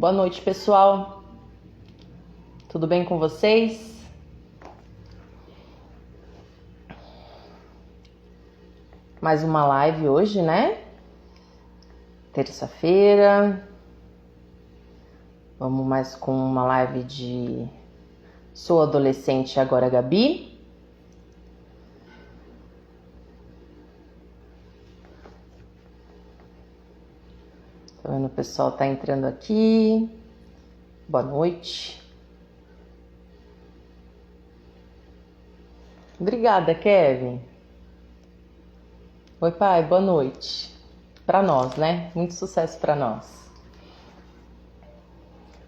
Boa noite, pessoal. Tudo bem com vocês? Mais uma live hoje, né? Terça-feira. Vamos mais com uma live de Sou Adolescente Agora, Gabi. Tô vendo o pessoal tá entrando aqui. Boa noite. Obrigada, Kevin. Oi, pai, boa noite. Para nós, né? Muito sucesso para nós.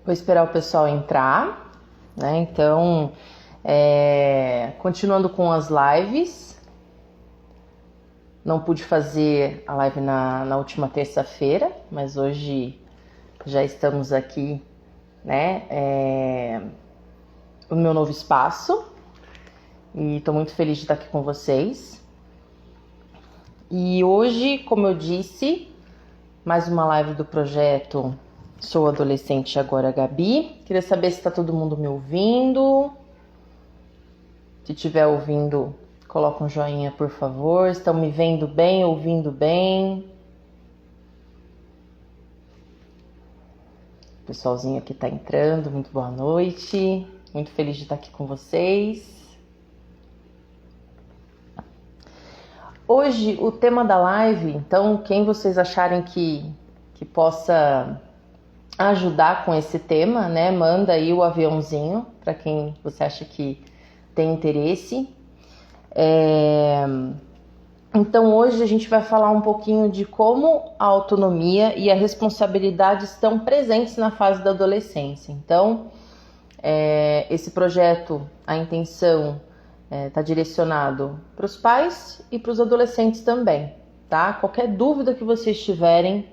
Vou esperar o pessoal entrar, né? Então, continuando com as lives. Não pude fazer a live na última terça-feira, mas hoje já estamos aqui, né? No meu novo espaço. E estou muito feliz de estar aqui com vocês. E hoje, como eu disse, mais uma live do projeto Sou Adolescente Agora, Gabi. Queria saber se está todo mundo me ouvindo. Se estiver ouvindo, coloca um joinha, por favor. Estão me vendo bem, ouvindo bem? O pessoalzinho aqui está entrando. Muito boa noite. Muito feliz de estar aqui com vocês. Hoje, o tema da live, então, quem vocês acharem que possa ajudar com esse tema, né? Manda aí o aviãozinho para quem você acha que tem interesse. Então, hoje a gente vai falar um pouquinho de como a autonomia e a responsabilidade estão presentes na fase da adolescência. Então, esse projeto, a intenção está direcionado para os pais e para os adolescentes também, tá? Qualquer dúvida que vocês tiverem,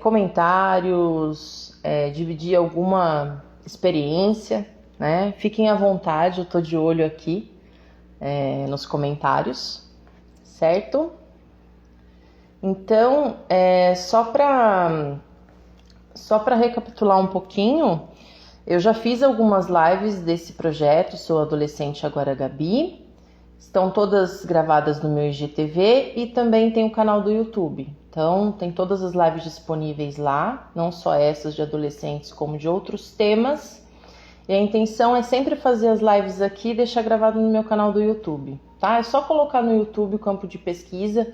comentários, dividir alguma experiência, né? Fiquem à vontade, eu tô de olho aqui nos comentários, certo? Então, só para recapitular um pouquinho, eu já fiz algumas lives desse projeto, Sou Adolescente Agora, Gabi. Estão todas gravadas no meu IGTV e também tem o canal do YouTube. Então, tem todas as lives disponíveis lá, não só essas de adolescentes, como de outros temas. E a intenção é sempre fazer as lives aqui e deixar gravado no meu canal do YouTube, tá? É só colocar no YouTube o campo de pesquisa,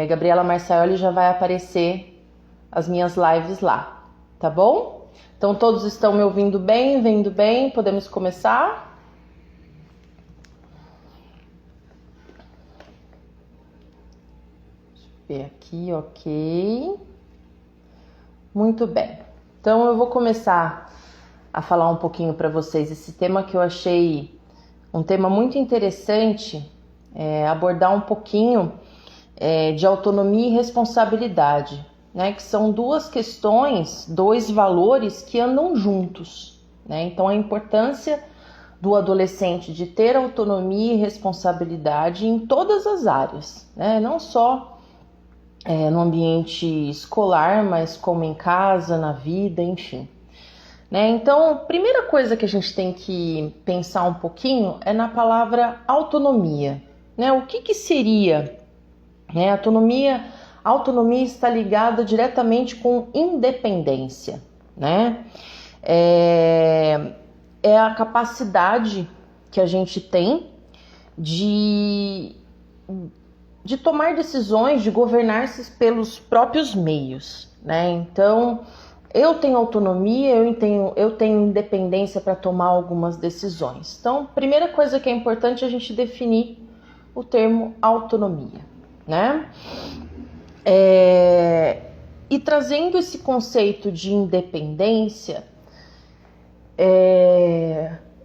Gabriela Marcioli, já vai aparecer as minhas lives lá, tá bom? Então, todos estão me ouvindo bem, vendo bem? Podemos começar? Deixa eu ver aqui, ok. Muito bem. Então, eu vou começar a falar um pouquinho para vocês esse tema que eu achei um tema muito interessante, abordar um pouquinho de autonomia e responsabilidade, né, que são duas questões, dois valores que andam juntos, né? Então, a importância do adolescente de ter autonomia e responsabilidade em todas as áreas, né? Não só no ambiente escolar, mas como em casa, na vida, enfim. Né? Então, a primeira coisa que a gente tem que pensar um pouquinho é na palavra autonomia, né? O que seria, né? Autonomia está ligada diretamente com independência, né? É a capacidade que a gente tem de tomar decisões, de governar-se pelos próprios meios, né? Então, eu tenho autonomia, eu tenho independência para tomar algumas decisões. Então, primeira coisa que é importante é a gente definir o termo autonomia, né? E trazendo esse conceito de independência,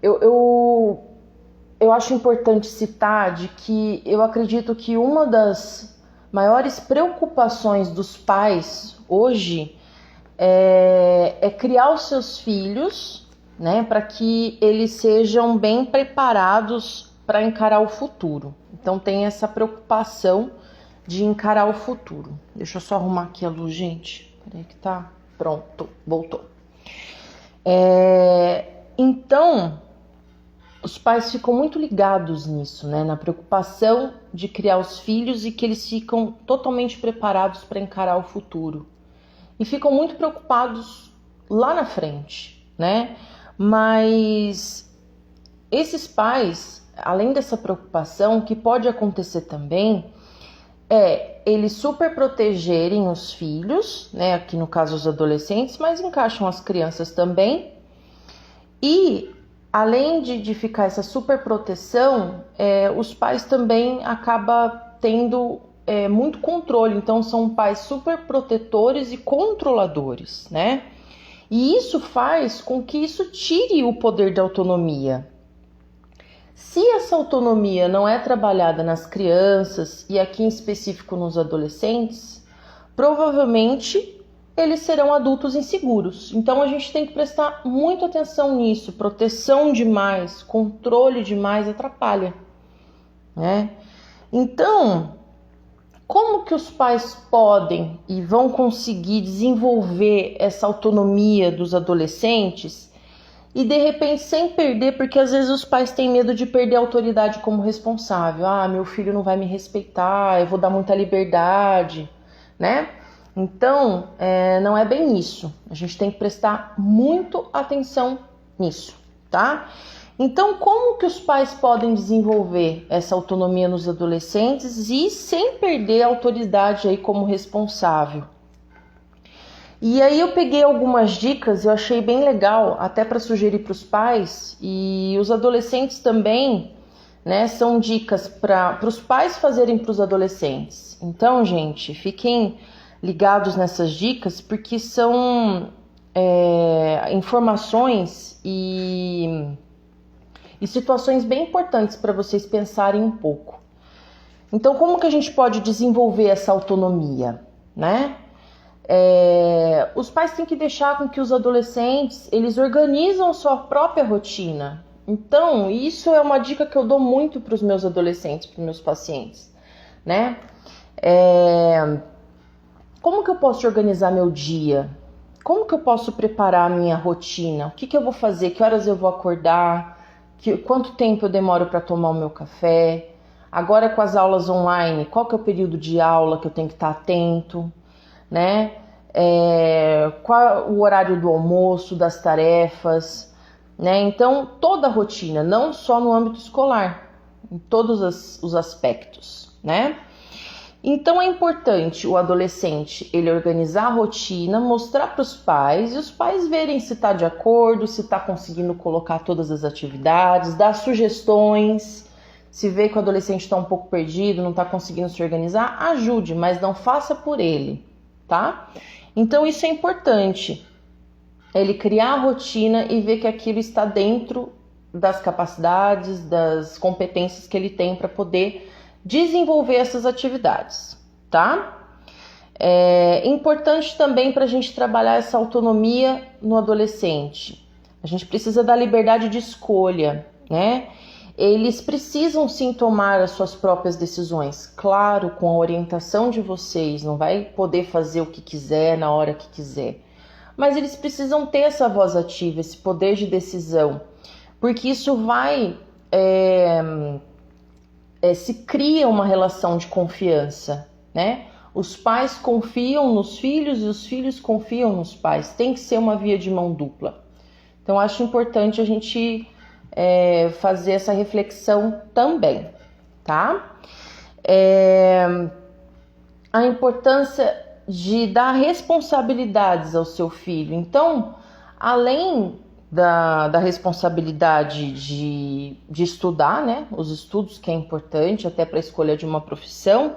eu acho importante citar de que eu acredito que uma das maiores preocupações dos pais hoje é criar os seus filhos, né, para que eles sejam bem preparados para encarar o futuro. Então tem essa preocupação de encarar o futuro. Deixa eu só arrumar aqui a luz, gente. Peraí que tá Pronto, voltou. Então, os pais ficam muito ligados nisso, né? Na preocupação de criar os filhos e que eles ficam totalmente preparados para encarar o futuro. E ficam muito preocupados lá na frente, né? Mas esses pais, além dessa preocupação, o que pode acontecer também é eles super protegerem os filhos, né? Aqui no caso os adolescentes, mas encaixam as crianças também. E além de ficar essa super proteção, os pais também acabam tendo muito controle. Então são pais super protetores e controladores, né? E isso faz com que isso tire o poder de autonomia. Se essa autonomia não é trabalhada nas crianças, e aqui em específico nos adolescentes, provavelmente eles serão adultos inseguros. Então a gente tem que prestar muita atenção nisso. Proteção demais, controle demais atrapalha, né? Então, como que os pais podem e vão conseguir desenvolver essa autonomia dos adolescentes e de repente sem perder, porque às vezes os pais têm medo de perder a autoridade como responsável. Meu filho não vai me respeitar, eu vou dar muita liberdade, né? Então, não é bem isso. A gente tem que prestar muito atenção nisso, tá? Então, como que os pais podem desenvolver essa autonomia nos adolescentes e sem perder a autoridade aí como responsável? E aí eu peguei algumas dicas, eu achei bem legal, até para sugerir para os pais e os adolescentes também, né? São dicas para os pais fazerem para os adolescentes. Então, gente, fiquem ligados nessas dicas, porque são informações e situações bem importantes para vocês pensarem um pouco. Então, como que a gente pode desenvolver essa autonomia, né? Os pais têm que deixar com que os adolescentes, eles organizam sua própria rotina. Então, isso é uma dica que eu dou muito para os meus adolescentes, para os meus pacientes, né? Como que eu posso organizar meu dia? Como que eu posso preparar a minha rotina? O que eu vou fazer? Que horas eu vou acordar? Quanto tempo eu demoro para tomar o meu café? Agora com as aulas online, qual que é o período de aula que eu tenho que estar atento, né? Qual o horário do almoço, das tarefas, né? Então, toda a rotina, não só no âmbito escolar, em todos os aspectos, né? Então é importante o adolescente ele organizar a rotina, mostrar para os pais e os pais verem se está de acordo, se está conseguindo colocar todas as atividades, dar sugestões. Se vê que o adolescente está um pouco perdido, não está conseguindo se organizar, ajude, mas não faça por ele, tá? Então isso é importante, ele criar a rotina e ver que aquilo está dentro das capacidades, das competências que ele tem para poder desenvolver essas atividades, tá? É importante também para a gente trabalhar essa autonomia no adolescente. A gente precisa da liberdade de escolha, né? Eles precisam sim tomar as suas próprias decisões, claro, com a orientação de vocês, não vai poder fazer o que quiser na hora que quiser, mas eles precisam ter essa voz ativa, esse poder de decisão, porque isso vai se cria uma relação de confiança, né? Os pais confiam nos filhos e os filhos confiam nos pais. Tem que ser uma via de mão dupla. Então, acho importante a gente fazer essa reflexão também, tá? A importância de dar responsabilidades ao seu filho. Então, além da responsabilidade de estudar, né? Os estudos, que é importante até para a escolha de uma profissão,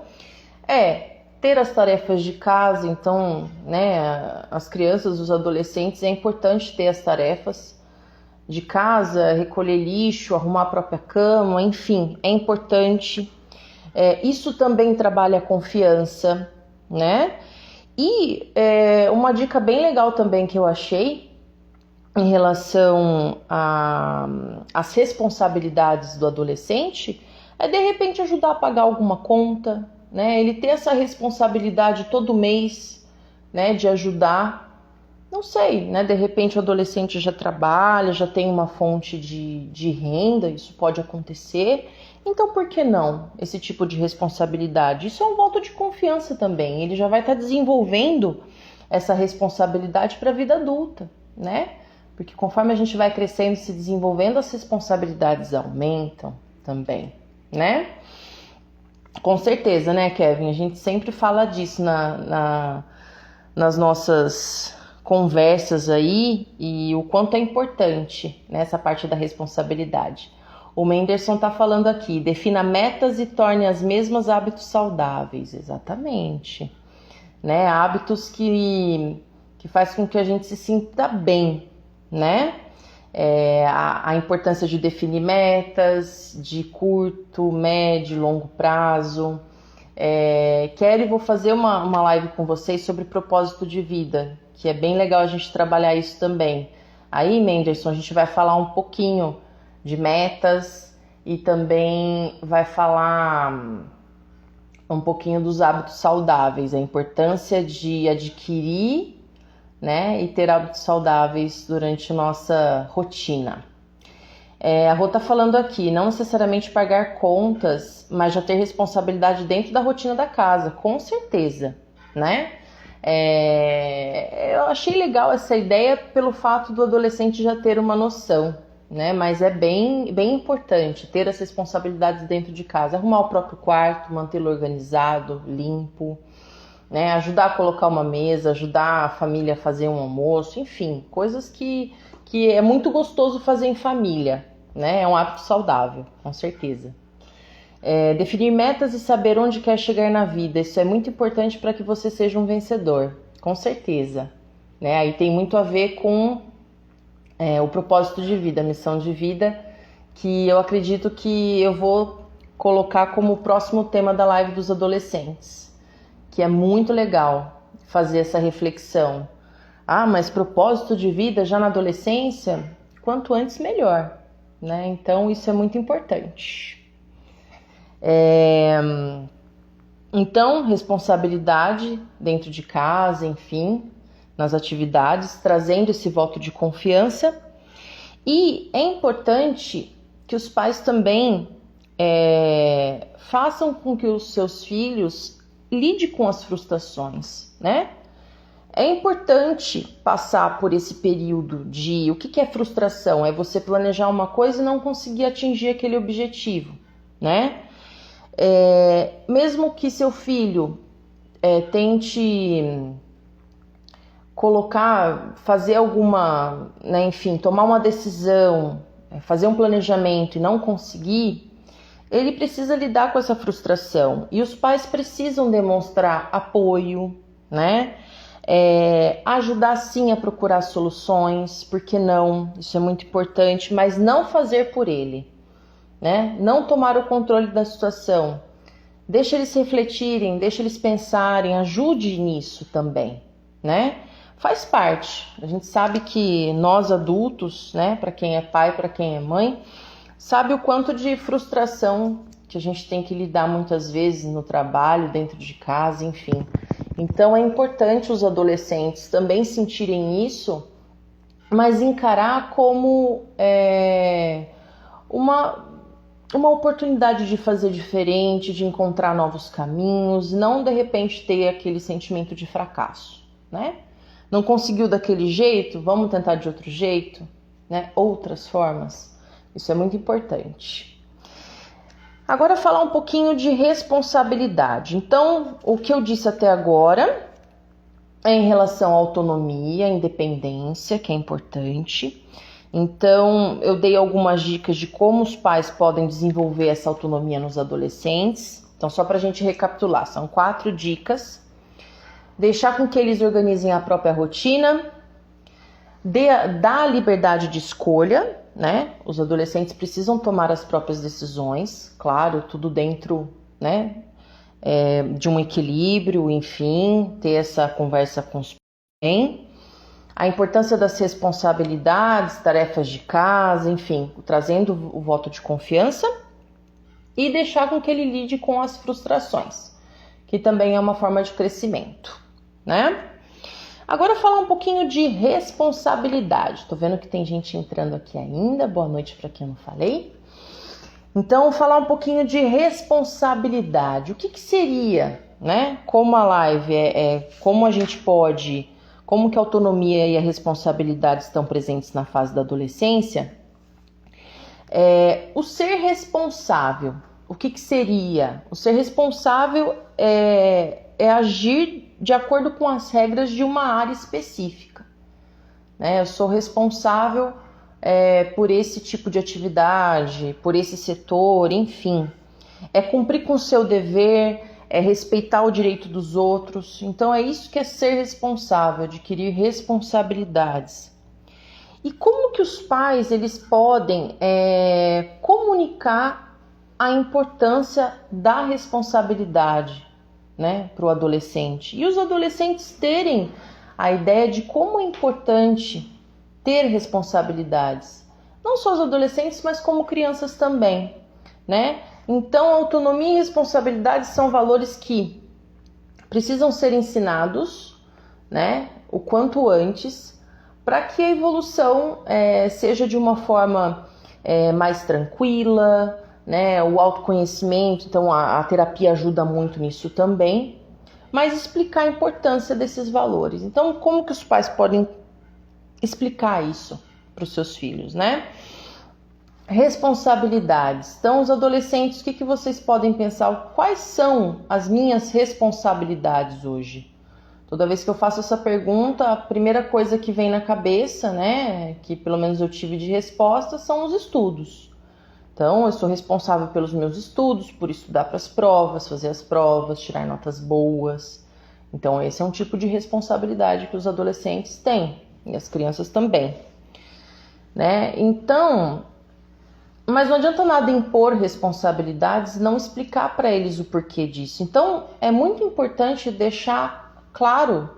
ter as tarefas de casa. Então, né, as crianças, os adolescentes, é importante ter as tarefas de casa, recolher lixo, arrumar a própria cama, enfim, é importante. Isso também trabalha a confiança, né? E uma dica bem legal também que eu achei em relação às responsabilidades do adolescente é de repente ajudar a pagar alguma conta, né? Ele ter essa responsabilidade todo mês, né, de ajudar não sei, né? De repente o adolescente já trabalha, já tem uma fonte de renda, isso pode acontecer. Então, por que não esse tipo de responsabilidade? Isso é um voto de confiança também. Ele já vai estar desenvolvendo essa responsabilidade para a vida adulta, né? Porque conforme a gente vai crescendo e se desenvolvendo, as responsabilidades aumentam também, né? Com certeza, né, Kevin? A gente sempre fala disso nas nossas conversas aí e o quanto é importante nessa parte da responsabilidade. O Menderson está falando aqui, defina metas e torne as mesmas hábitos saudáveis. Exatamente. Né? Hábitos que faz com que a gente se sinta bem, né? A importância de definir metas de curto, médio, longo prazo. Quero e vou fazer uma live com vocês sobre propósito de vida, que é bem legal a gente trabalhar isso também. Aí, Menderson, a gente vai falar um pouquinho de metas e também vai falar um pouquinho dos hábitos saudáveis, a importância de adquirir, né, e ter hábitos saudáveis durante nossa rotina. A Rô tá falando aqui, não necessariamente pagar contas, mas já ter responsabilidade dentro da rotina da casa, com certeza, né? Eu achei legal essa ideia pelo fato do adolescente já ter uma noção, né? Mas é bem, bem importante ter as responsabilidades dentro de casa, arrumar o próprio quarto, mantê-lo organizado, limpo, né? Ajudar a colocar uma mesa, ajudar a família a fazer um almoço, enfim, coisas que é muito gostoso fazer em família, né? É um hábito saudável, com certeza. Definir metas e saber onde quer chegar na vida, isso é muito importante para que você seja um vencedor, com certeza, né? Aí tem muito a ver com o propósito de vida, a missão de vida, que eu acredito que eu vou colocar como o próximo tema da live dos adolescentes, que é muito legal fazer essa reflexão. Mas propósito de vida já na adolescência? Quanto antes melhor, né? Então isso é muito importante. Então, responsabilidade dentro de casa, enfim, nas atividades, trazendo esse voto de confiança. E é importante que os pais também façam com que os seus filhos lidem com as frustrações, né? É importante passar por esse período de... O que é frustração? É você planejar uma coisa e não conseguir atingir aquele objetivo, né? Mesmo que seu filho tente fazer alguma, né, enfim, tomar uma decisão, fazer um planejamento e não conseguir, ele precisa lidar com essa frustração. E os pais precisam demonstrar apoio, né? Ajudar sim a procurar soluções, por que não? Isso é muito importante, mas não fazer por ele, né? Não tomar o controle da situação. Deixa eles refletirem, deixa eles pensarem, ajude nisso também, né? Faz parte. A gente sabe que nós adultos, né, para quem é pai, para quem é mãe, sabe o quanto de frustração que a gente tem que lidar muitas vezes no trabalho, dentro de casa, enfim. Então é importante os adolescentes também sentirem isso, mas encarar como uma oportunidade de fazer diferente, de encontrar novos caminhos, não de repente ter aquele sentimento de fracasso, né? Não conseguiu daquele jeito, vamos tentar de outro jeito, né? Outras formas. Isso é muito importante. Agora falar um pouquinho de responsabilidade. Então, o que eu disse até agora é em relação à autonomia, independência, que é importante. Então, eu dei algumas dicas de como os pais podem desenvolver essa autonomia nos adolescentes. Então, só para a gente recapitular, são 4 dicas. Deixar com que eles organizem a própria rotina, dar a liberdade de escolha, né? Os adolescentes precisam tomar as próprias decisões, claro, tudo dentro, né, de um equilíbrio, enfim, ter essa conversa com os pais. A importância das responsabilidades, tarefas de casa, enfim, trazendo o voto de confiança e deixar com que ele lide com as frustrações, que também é uma forma de crescimento, né? Agora falar um pouquinho de responsabilidade. Tô vendo que tem gente entrando aqui ainda. Boa noite para quem eu não falei. Então, falar um pouquinho de responsabilidade. O que seria, né? Como a live como a gente pode, como que a autonomia e a responsabilidade estão presentes na fase da adolescência. O ser responsável. O que seria? O ser responsável é agir de acordo com as regras de uma área específica, né? Eu sou responsável por esse tipo de atividade, por esse setor, enfim. É cumprir com o seu dever, é respeitar o direito dos outros. Então é isso que é ser responsável, adquirir responsabilidades. E como que os pais eles podem comunicar a importância da responsabilidade, né, para o adolescente? E os adolescentes terem a ideia de como é importante ter responsabilidades. Não só os adolescentes, mas como crianças também, né? Então, autonomia e responsabilidade são valores que precisam ser ensinados, né, o quanto antes, para que a evolução seja de uma forma mais tranquila, né? O autoconhecimento, então a terapia ajuda muito nisso também, mas explicar a importância desses valores. Então, como que os pais podem explicar isso para os seus filhos, né? Responsabilidades. Então, os adolescentes, o que vocês podem pensar? Quais são as minhas responsabilidades hoje? Toda vez que eu faço essa pergunta, a primeira coisa que vem na cabeça, né, que pelo menos eu tive de resposta, são os estudos. Então, eu sou responsável pelos meus estudos, por estudar para as provas, fazer as provas, tirar notas boas. Então, esse é um tipo de responsabilidade que os adolescentes têm. E as crianças também, né? Então, mas não adianta nada impor responsabilidades e não explicar para eles o porquê disso. Então, é muito importante deixar claro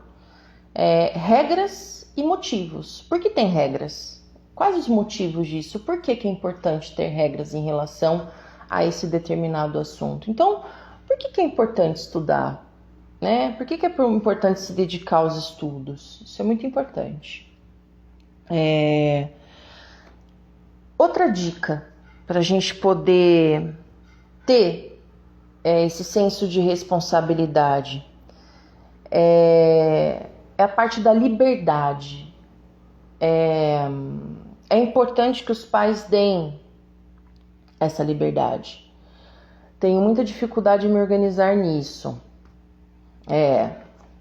regras e motivos. Por que tem regras? Quais os motivos disso? Por que é importante ter regras em relação a esse determinado assunto? Então, por que é importante estudar? Né? Por que é importante se dedicar aos estudos? Isso é muito importante. Outra dica para a gente poder ter esse senso de responsabilidade é a parte da liberdade. É importante que os pais deem essa liberdade. Tenho muita dificuldade em me organizar nisso.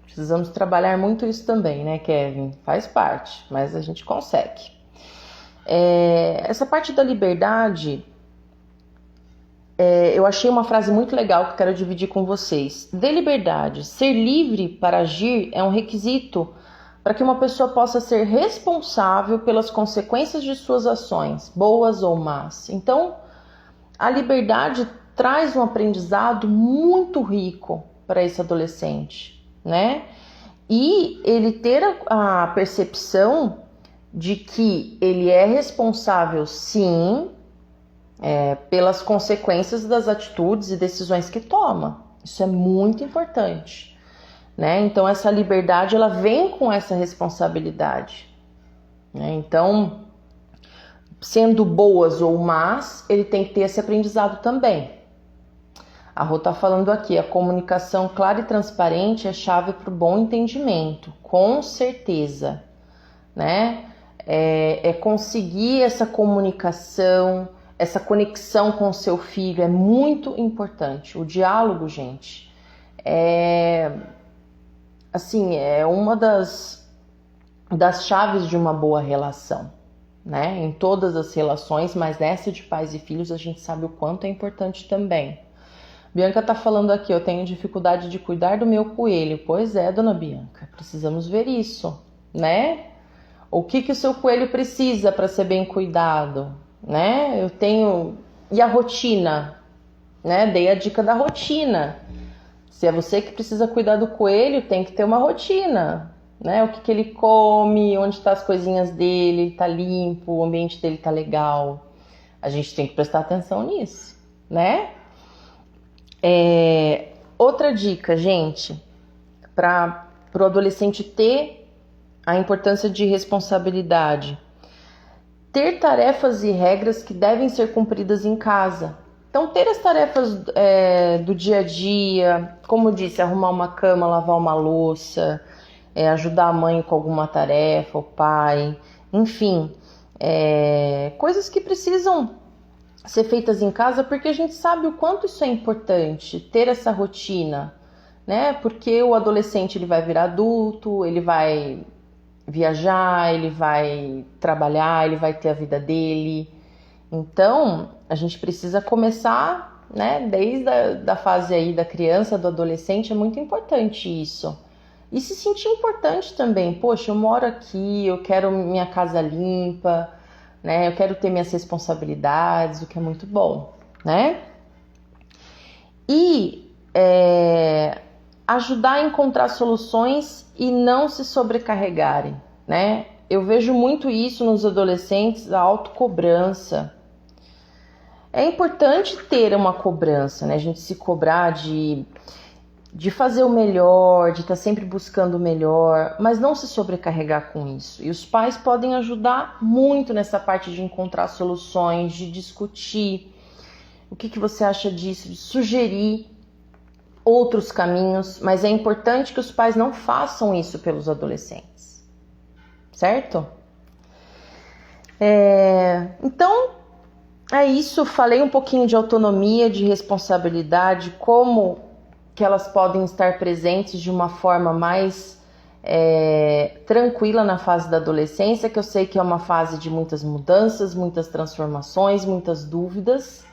Precisamos trabalhar muito isso também, né, Kevin? Faz parte, mas a gente consegue. Essa parte da liberdade, eu achei uma frase muito legal que eu quero dividir com vocês. De liberdade, ser livre para agir é um requisito para que uma pessoa possa ser responsável pelas consequências de suas ações, boas ou más. Então, a liberdade traz um aprendizado muito rico para esse adolescente, né? E ele ter a percepção de que ele é responsável, sim, pelas consequências das atitudes e decisões que toma. Isso é muito importante, né? Então, essa liberdade, ela vem com essa responsabilidade, né? Então, sendo boas ou más, ele tem que ter esse aprendizado também. A Rô está falando aqui, a comunicação clara e transparente é chave para o bom entendimento, com certeza, né? Conseguir essa comunicação, essa conexão com o seu filho é muito importante. O diálogo, gente, é uma das chaves de uma boa relação, né? Em todas as relações, mas nessa de pais e filhos a gente sabe o quanto é importante também. Bianca tá falando aqui, eu tenho dificuldade de cuidar do meu coelho. Pois é, dona Bianca, precisamos ver isso, né? O que o seu coelho precisa para ser bem cuidado, né? E a rotina, né? Dei a dica da rotina. Se é você que precisa cuidar do coelho, tem que ter uma rotina, né? O que ele come, onde estão as coisinhas dele, ele tá limpo, o ambiente dele tá legal. A gente tem que prestar atenção nisso, né? Outra dica, gente, para o adolescente ter a importância de responsabilidade. Ter tarefas e regras que devem ser cumpridas em casa. Então, ter as tarefas do dia a dia, como eu disse, arrumar uma cama, lavar uma louça, ajudar a mãe com alguma tarefa, o pai, enfim, coisas que precisam ser feitas em casa, porque a gente sabe o quanto isso é importante, ter essa rotina, né? Porque o adolescente ele vai virar adulto, ele vai viajar, ele vai trabalhar, ele vai ter a vida dele. Então, a gente precisa começar, né? Desde a fase aí da criança, do adolescente, é muito importante isso. E se sentir importante também. Poxa, eu moro aqui, eu quero minha casa limpa, né? Eu quero ter minhas responsabilidades, o que é muito bom, né? E ajudar a encontrar soluções e não se sobrecarregarem, né? Eu vejo muito isso nos adolescentes, a autocobrança. É importante ter uma cobrança, né? A gente se cobrar de fazer o melhor, de estar sempre buscando o melhor, mas não se sobrecarregar com isso. E os pais podem ajudar muito nessa parte de encontrar soluções, de discutir o que você acha disso, de sugerir outros caminhos, mas é importante que os pais não façam isso pelos adolescentes, certo? Então, é isso. Falei um pouquinho de autonomia, de responsabilidade, como que elas podem estar presentes de uma forma mais tranquila na fase da adolescência, que eu sei que é uma fase de muitas mudanças, muitas transformações, muitas dúvidas,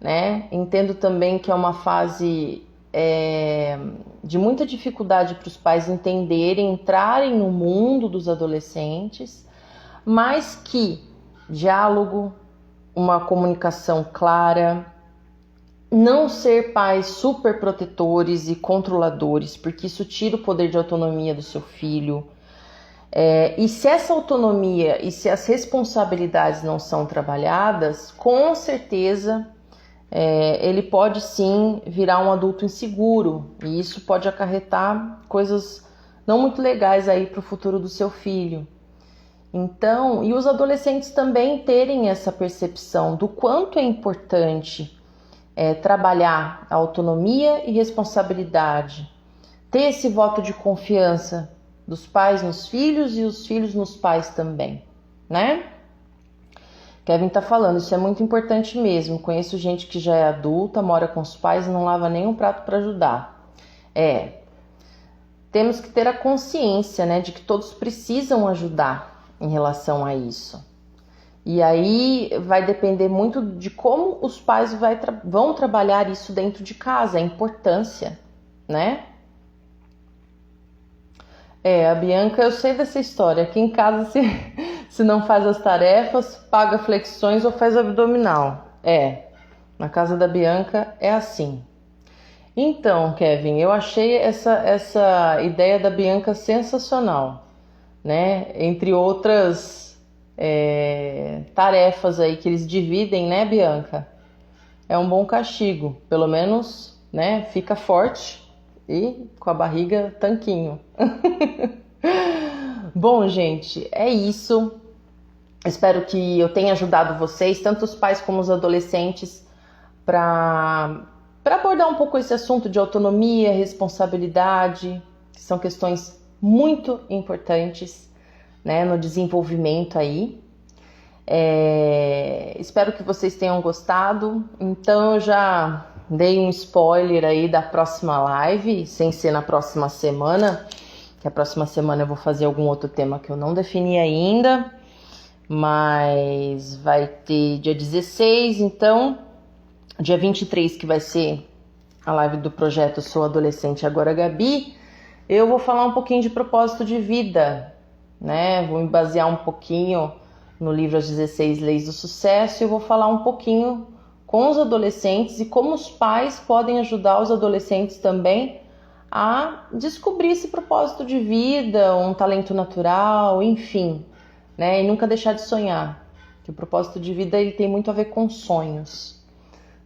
né? Entendo também que é uma fase de muita dificuldade para os pais entenderem, entrarem no mundo dos adolescentes, mas que diálogo, uma comunicação clara, não ser pais super protetores e controladores, porque isso tira o poder de autonomia do seu filho. E se essa autonomia e se as responsabilidades não são trabalhadas, com certeza ele pode sim virar um adulto inseguro, e isso pode acarretar coisas não muito legais aí para o futuro do seu filho. Então, e os adolescentes também terem essa percepção do quanto é importante trabalhar a autonomia e responsabilidade, ter esse voto de confiança dos pais nos filhos e os filhos nos pais também, né? Kevin tá falando, isso é muito importante mesmo. Conheço gente que já é adulta, mora com os pais e não lava nem um prato para ajudar. Temos que ter a consciência, né, de que todos precisam ajudar em relação a isso. E aí vai depender muito de como os pais vão trabalhar isso dentro de casa, a importância, né? A Bianca, eu sei dessa história. Aqui em casa, se não faz as tarefas, paga flexões ou faz abdominal. Na casa da Bianca é assim. Então, Kevin, eu achei essa ideia da Bianca sensacional, né? Entre outras tarefas aí que eles dividem, né, Bianca? É um bom castigo, pelo menos, né? Fica forte e com a barriga tanquinho. Bom, gente, é isso. Espero que eu tenha ajudado vocês, tanto os pais como os adolescentes, para abordar um pouco esse assunto de autonomia, responsabilidade, que são questões muito importantes, né, no desenvolvimento aí. Espero que vocês tenham gostado. Então eu já dei um spoiler aí da próxima live, sem ser na próxima semana, que a próxima semana eu vou fazer algum outro tema que eu não defini ainda, mas vai ter dia 16, então dia 23, que vai ser a live do projeto Sou Adolescente Agora Gabi, eu vou falar um pouquinho de propósito de vida, né? Vou me basear um pouquinho no livro As 16 Leis do Sucesso e vou falar um pouquinho com os adolescentes e como os pais podem ajudar os adolescentes também a descobrir esse propósito de vida, um talento natural, enfim, né? E nunca deixar de sonhar, que o propósito de vida ele tem muito a ver com sonhos,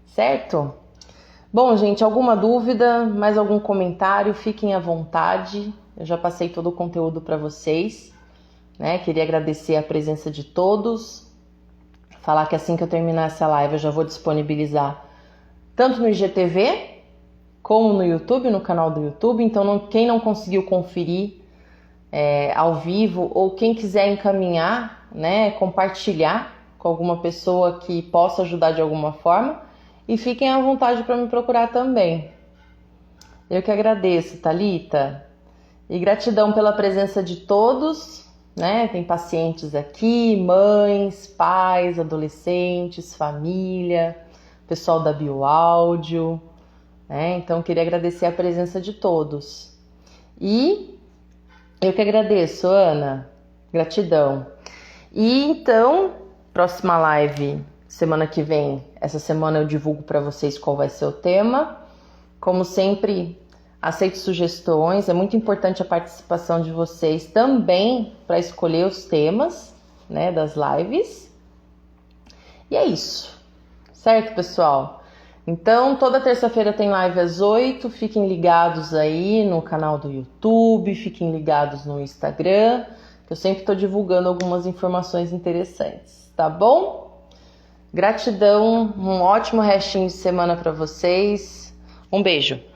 certo? Bom, gente, alguma dúvida, mais algum comentário, fiquem à vontade. Eu já passei todo o conteúdo para vocês. né? Queria agradecer a presença de todos, falar que assim que eu terminar essa live eu já vou disponibilizar tanto no IGTV como no YouTube, no canal do YouTube. Então quem não conseguiu conferir ao vivo, ou quem quiser encaminhar, né, compartilhar com alguma pessoa que possa ajudar de alguma forma, e fiquem à vontade para me procurar também. Eu que agradeço, Thalita, e gratidão pela presença de todos, né? Tem pacientes aqui, mães, pais, adolescentes, família, pessoal da Bioáudio, né? Então queria agradecer a presença de todos. E eu que agradeço, Ana. Gratidão. E então, próxima live, semana que vem, essa semana eu divulgo para vocês qual vai ser o tema. Como sempre, aceito sugestões. É muito importante a participação de vocês também para escolher os temas, né, das lives. E é isso. Certo, pessoal? Então, toda terça-feira tem live às 8, fiquem ligados aí no canal do YouTube, fiquem ligados no Instagram, que eu sempre estou divulgando algumas informações interessantes, tá bom? Gratidão, um ótimo restinho de semana para vocês, um beijo!